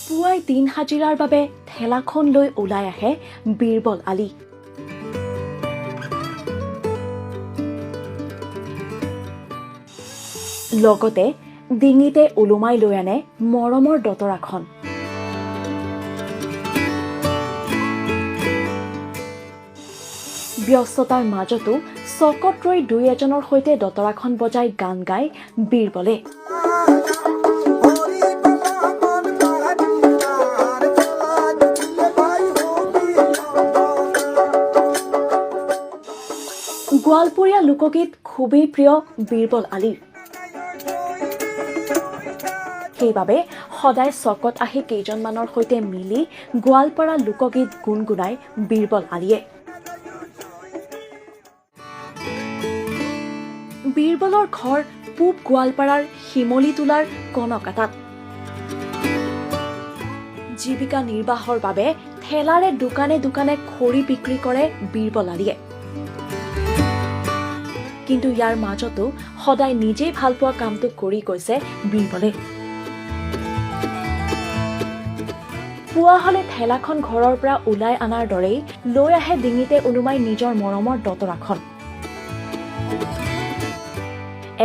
পুৱাই দিন হাজিৰাৰ বাবে ঠেলাখন লৈ ওলাই আহে বীৰবল আলী। লগতে ডিঙিতে ওলোমাই লৈ আনে মৰমৰ দতৰাখন। ব্যস্ততাৰ মাজতো চকত ৰৈ দুই এজনৰ সৈতে দতৰাখন বজাই গান গায় বীৰবলে। গোৱালপৰীয়া লোকগীত খুবেই প্ৰিয় বীৰবল আলীৰ। সেইবাবে সদায় চকত আহি কেইজনমানৰ সৈতে মিলি গোৱালপাৰা লোকগীত গুণগুণায় বীৰবল আলীয়ে। বীৰবলৰ ঘৰ পূব গোৱালপাৰাৰ শিমলীটোলাৰ কনকাটাত। জীৱিকা নিৰ্বাহৰ বাবে ঠেলাৰে দোকানে দোকানে খৰি বিক্ৰী কৰে বীৰবল আলীয়ে। কিন্তু ইয়াৰ মাজতো সদায় নিজেই ভাল পোৱা কামটো কৰি গৈছে বীৰবলে। পুৱা হলে ঠেলাখন ঘৰৰ পৰা ওলাই অনাৰ দৰেই লৈ আহে ডিঙিতে ওলোমাই নিজৰ মৰমৰ দতৰাখন।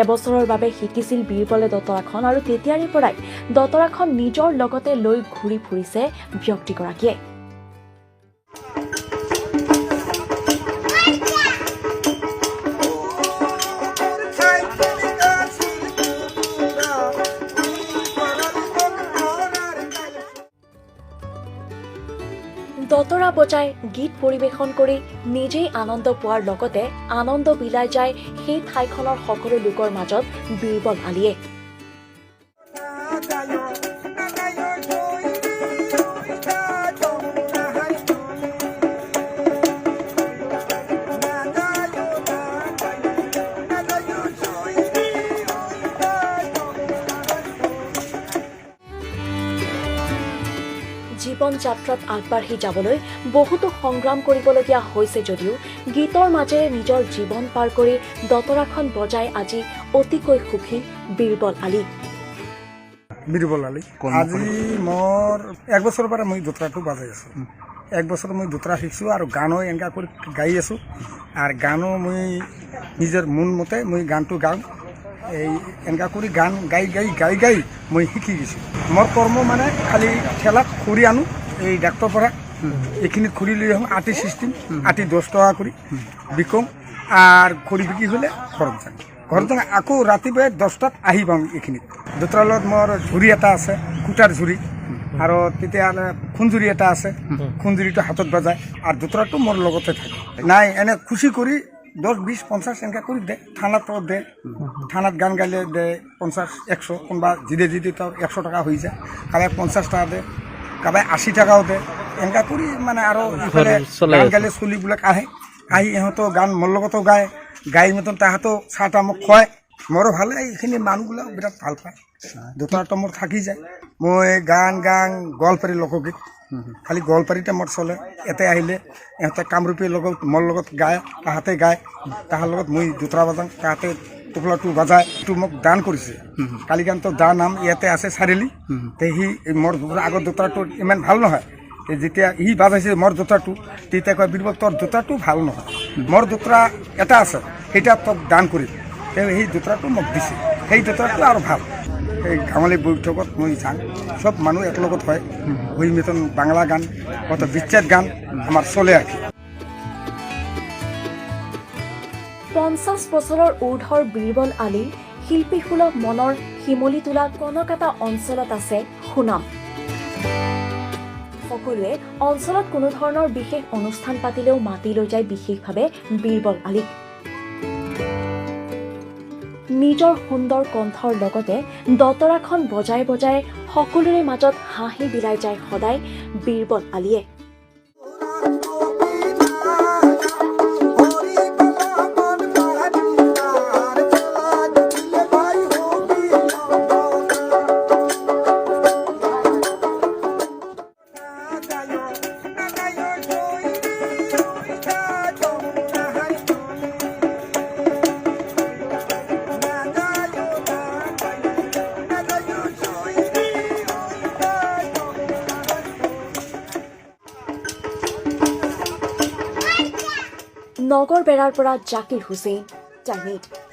এবছৰৰ বাবে শিকিছিল বীৰবলে দতৰাখন আৰু তেতিয়াৰে পৰাই দতৰাখন নিজৰ লগতে লৈ ঘূৰি ফুৰিছে ব্যক্তিগৰাকীয়ে। দতৰা বজাই গীত পৰিৱেশন কৰি নিজেই আনন্দ পোৱাৰ লগতে আনন্দ বিলাই যায় সেই ঠাইখনৰ সকলো লোকৰ মাজত বীৰবল আলীয়ে। জীৱন যাত্ৰাত আগবাঢ়ি যাবলৈ বহুতো সংগ্ৰাম কৰিবলগীয়া হৈছে যদিও গীতৰ মাজেৰে নিজৰ জীৱন পাৰ কৰি দতৰাখন বজাই আজি অতিকৈ সুখী বীৰবল আলী। আজি মোৰ 1 বছৰৰ পৰা মই দতৰাটো বাজাই আছো। 1 বছৰ মই দতৰা শিকিছোঁ আৰু গানো এনেকুৱা কৰি গাই আছোঁ। আৰু গানো মই নিজৰ মন মতে মই গানটো গাওঁ। এই এনেকুৱা কৰি গান গাই গাই গাই গাই মই শিকি গৈছোঁ। মোৰ কৰ্ম মানে খালি ঠেলাত খৰি আনো এই ডাক্তৰ পৰা, এইখিনিত খৰি লৈ আহোঁ। আটি চিষ্টেম, আটি 10 টকা কৰি বিকোঁ। আৰু খৰি বিক্ৰী হ'লে ঘৰত যাওঁ। ঘৰত যাওঁ আকৌ ৰাতিপুৱাই 10টাত আহি পাওঁ এইখিনিত। দতৰাৰ লগত মোৰ ঝুৰি এটা আছে, কুটাৰ ঝুৰি, আৰু তেতিয়াহ'লে খুঞ্জুৰি এটা আছে। খুঞ্জুৰিটো হাতত বাজায় আৰু দতৰাটো মোৰ লগতে থাকে। নাই এনে খুচি কৰি 10, 20, 50 এনেকৈ কৰি দে। থানাত দে, থানাত গান গাইলে দে 50, 100, কোনোবা জিদে তোৰ 100 টকা হৈ যায়। কাৰোবাই 50 টকা দে, কাৰোবাই 80 টকাও দে। এনেকুৱা কৰি মানে আৰু ইফালে গান গালে চলিবিলাক আহে, আহি ইহঁতেও গান মোৰ লগতো গায়। গাই মতন তাহাঁতো চাহ তাহ মোক খুৱায়। মোৰো ভাল লাগে, এইখিনি মানুহবিলাক বিৰাট ভাল পায়। দতৰাটো মোৰ থাকি যায়। মই গান গোৱালপাৰী লোকগীত খালি গোৱালপাৰীতে মোৰ চলে। ইয়াতে আহিলে ইহঁতে কামৰূপীৰ লগত মোৰ লগত গায়, তাহাঁতে গায়। তাহাৰ লগত মই দতৰা বাজাওঁ, তাহাঁতে টোপলাটো বাজায়। এইটো মোক দান কৰিছে। কালিকান্ত দা নাম ইয়াতে আছে চাৰিআলি। সি মোৰ আগৰ দতৰাটো ইমান ভাল নহয়। যেতিয়া সি বাজাইছে মোৰ দতৰাটো, তেতিয়া কয় বীৰবল তোৰ দতৰাটো ভাল নহয়, মোৰ দতৰা এটা আছে সেইটা তোক দান কৰিম। তেওঁ সেই দতৰাটো মোক দিছে, সেই দতৰাটো আৰু ভাল। এই গাঁৱলী বৈঠকত মই যাওঁ, চব মানুহ একেলগত হয়। হৈ মেতন বাংলা গান, কত বিচ্ছেদ গান আমাৰ চলে আৰ কি। 50 বছৰৰ ঊৰ্ধৰ বীৰবল আলী শিল্পীসুলভ মনৰ শিমলীটোলা কনকাটা অঞ্চলত আছে সুনাম। সকলোৱে অঞ্চলত কোনো ধৰণৰ বিশেষ অনুষ্ঠান পাতিলেও মাতি লৈ যায় বিশেষভাৱে বীৰবল আলীক। নিজৰ সুন্দৰ কণ্ঠৰ লগতে দতৰাখন বজাই বজাই সকলোৰে মাজত হাঁহি বিলাই যায় সদায় বীৰবল আলীয়ে। নগৰ বেৰাৰ পৰা জাকিৰ হুছেইন, টাইম 8।